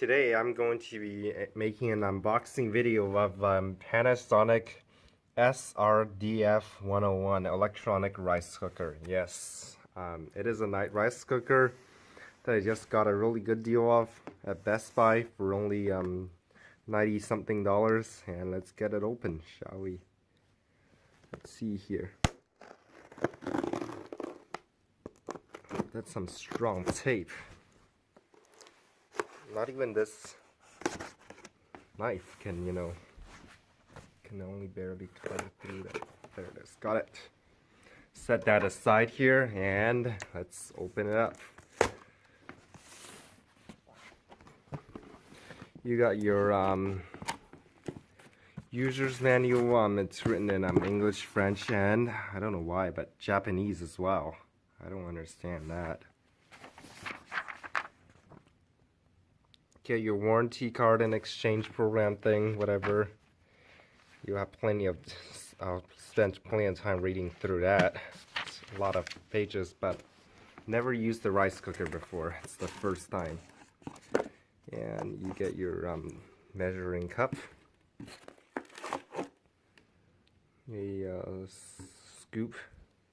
Today I'm going to be making an unboxing video of Panasonic SRDF101 electronic rice cooker. Yes, it is a night rice cooker that I just got a really good deal of at Best Buy for only 90 something dollars, and let's get it open, shall we? Let's see here. That's some strong tape. Not even this knife can, can only barely cut through that. There it is. Got it. Set that aside here and let's open it up. You got your user's manual. It's written in English, French, and I don't know why, but Japanese as well. I don't understand that. Get your warranty card and exchange program thing, whatever. You have plenty of, I'll spend plenty of time reading through that. It's a lot of pages, but never used the rice cooker before. It's the first time. And you get your measuring cup, a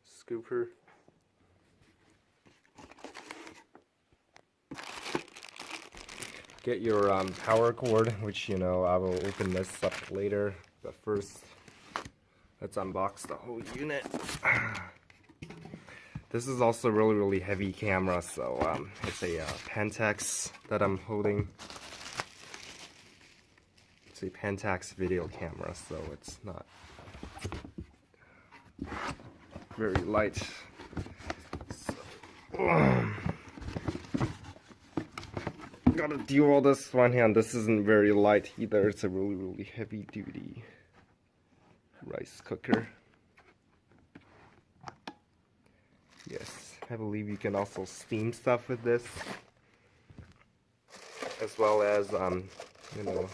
scooper. Get your power cord, which I will open this up later, but first let's unbox the whole unit. This is also really heavy camera, so it's a Pentax that I'm holding. It's a Pentax video camera, so it's not very light. So, gotta do all this one hand. This isn't very light either. It's a really heavy duty rice cooker. Yes, I believe you can also steam stuff with this, as well as I don't know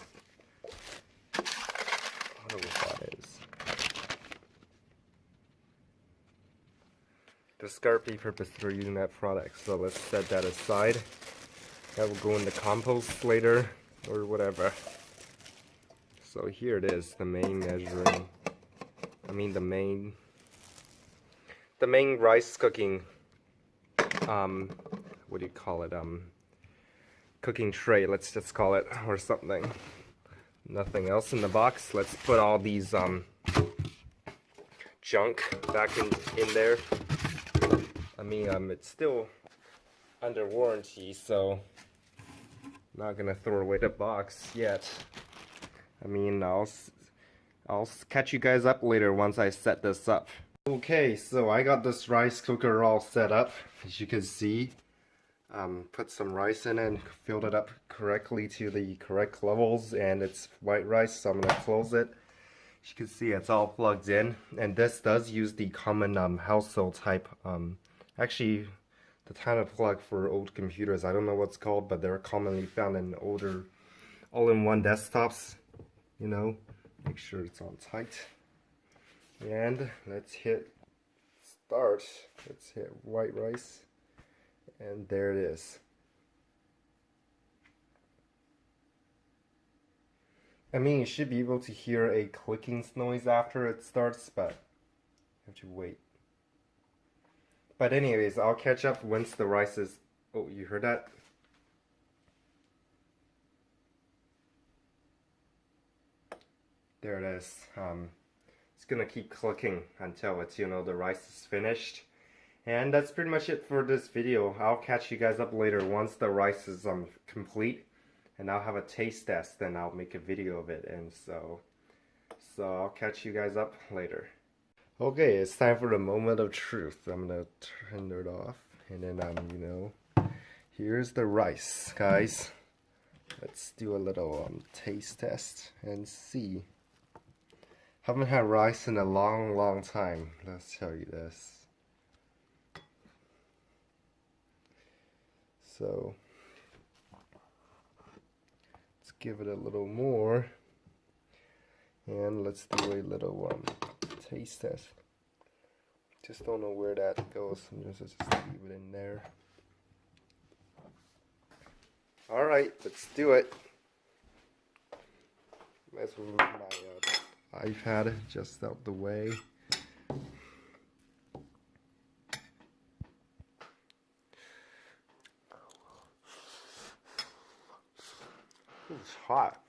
what that is. Discard paper for using that product. So let's set that aside. That will go in the compost later, or whatever. So here it is, the main measuring, the main rice cooking, what do you call it, cooking tray, let's just call it, or something. Nothing else in the box. Let's put all these, junk back in there. It's still under warranty, so not gonna throw away the box yet. I'll catch you guys up later once I set this up. Okay, so I got this rice cooker all set up, as you can see. Put some rice in it and filled it up correctly to the correct levels, and it's white rice, so I'm gonna close it. As you can see, it's all plugged in, and this does use the common household type, actually the kind of plug for old computers. I don't know what's called, but they're commonly found in older all-in-one desktops. Make sure it's on tight. And let's hit start. Let's hit white rice. And there it is. You should be able to hear a clicking noise after it starts, but you have to wait. But anyways, I'll catch up once the rice is... Oh, you heard that? There it is. It's gonna keep clicking until it's, the rice is finished. And that's pretty much it for this video. I'll catch you guys up later once the rice is complete. And I'll have a taste test, and I'll make a video of it. And so I'll catch you guys up later. Okay, it's time for the moment of truth. I'm gonna turn it off, and then here's the rice, guys. Let's do a little taste test and see. Haven't had rice in a long time. Let's tell you this. So let's give it a little more, and let's do a little taste test. Just don't know where that goes. I'm just leave it in there. Alright, let's do it. Let's move my iPad just out the way. Ooh, it's hot.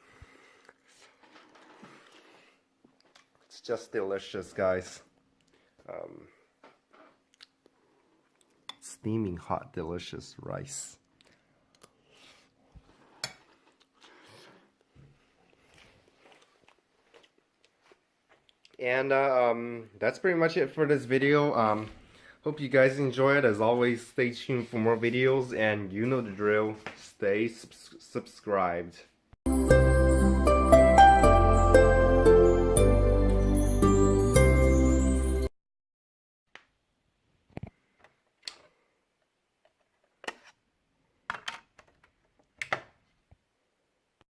It's just delicious, guys. Steaming hot, delicious rice. And that's pretty much it for this video. Hope you guys enjoy it. As always, stay tuned for more videos, and you know the drill. Stay subscribed.